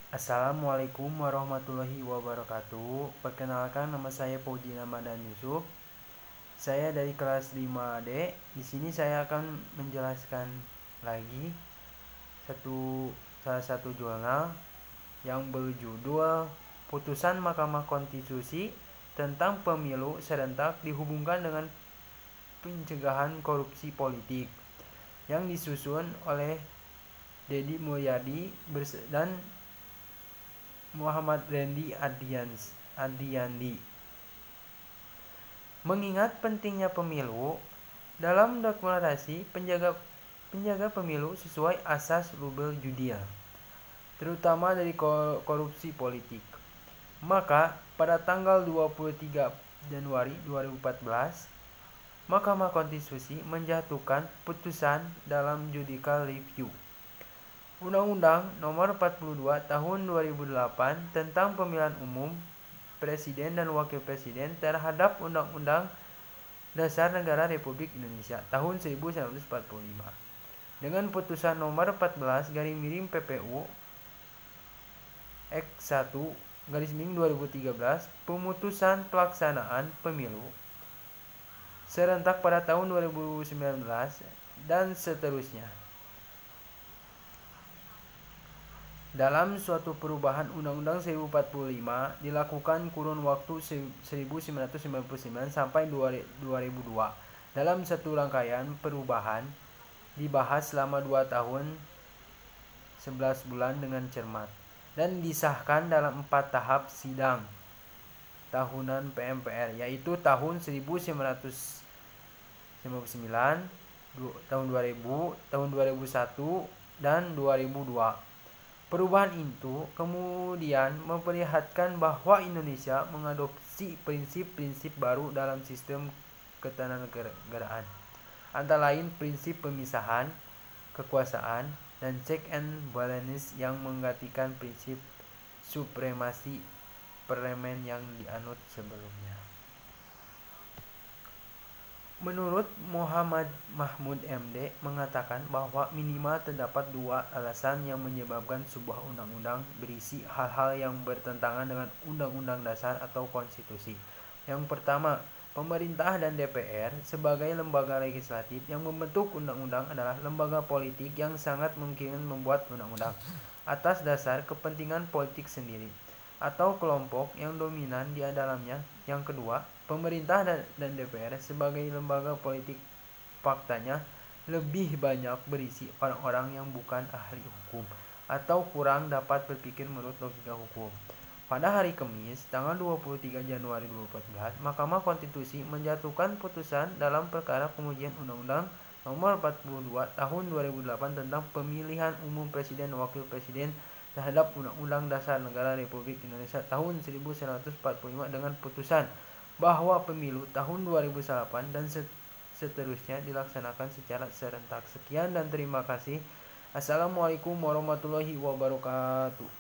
Assalamualaikum warahmatullahi wabarakatuh. Perkenalkan, nama saya Puji Ramadan Yusuf. Saya dari kelas 5D. Di sini saya akan menjelaskan lagi salah satu jurnal yang berjudul Putusan Mahkamah Konstitusi tentang Pemilu Serentak dihubungkan dengan Pencegahan Korupsi Politik, yang disusun oleh Deddy Mulyadi dan Muhammad Randy Adiandi. Mengingat pentingnya pemilu, dalam deklarasi penjaga pemilu sesuai asas Rubel Judicial, terutama dari korupsi politik. Maka pada tanggal 23 Januari 2014, Mahkamah Konstitusi menjatuhkan putusan dalam judicial review Undang-Undang Nomor 42 Tahun 2008 tentang Pemilihan Umum Presiden dan Wakil Presiden terhadap Undang-Undang Dasar Negara Republik Indonesia tahun 1945. Dengan putusan nomor 14/PPU X1/2013 pemutusan pelaksanaan pemilu serentak pada tahun 2019 dan seterusnya. Dalam suatu perubahan Undang-Undang 1045 dilakukan kurun waktu 1999 sampai 2002. Dalam satu rangkaian perubahan dibahas selama 2 tahun 11 bulan dengan cermat dan disahkan dalam 4 tahap sidang tahunan PMPR, yaitu tahun 1999, tahun 2000, tahun 2001, dan 2002. Perubahan itu kemudian memperlihatkan bahwa Indonesia mengadopsi prinsip-prinsip baru dalam sistem ketatanegaraan, antara lain prinsip pemisahan kekuasaan dan check and balance yang menggantikan prinsip supremasi parlemen yang dianut sebelumnya. Menurut Muhammad Mahmud MD mengatakan bahwa minimal terdapat 2 alasan yang menyebabkan sebuah undang-undang berisi hal-hal yang bertentangan dengan Undang-Undang Dasar atau Konstitusi. Yang pertama, pemerintah dan DPR sebagai lembaga legislatif yang membentuk undang-undang adalah lembaga politik yang sangat mungkin membuat undang-undang atas dasar kepentingan politik sendiri atau kelompok yang dominan di dalamnya. Yang kedua, pemerintah dan DPR sebagai lembaga politik faktanya lebih banyak berisi orang-orang yang bukan ahli hukum atau kurang dapat berpikir menurut logika hukum. Pada hari Kamis, tanggal 23 Januari 2014, Mahkamah Konstitusi menjatuhkan putusan dalam perkara pengujian Undang-Undang Nomor 42 Tahun 2008 tentang Pemilihan Umum Presiden dan Wakil Presiden terhadap Undang-Undang Dasar Negara Republik Indonesia tahun 1945 dengan putusan bahwa pemilu tahun 2008 dan seterusnya dilaksanakan secara serentak. Sekian dan terima kasih. Assalamualaikum warahmatullahi wabarakatuh.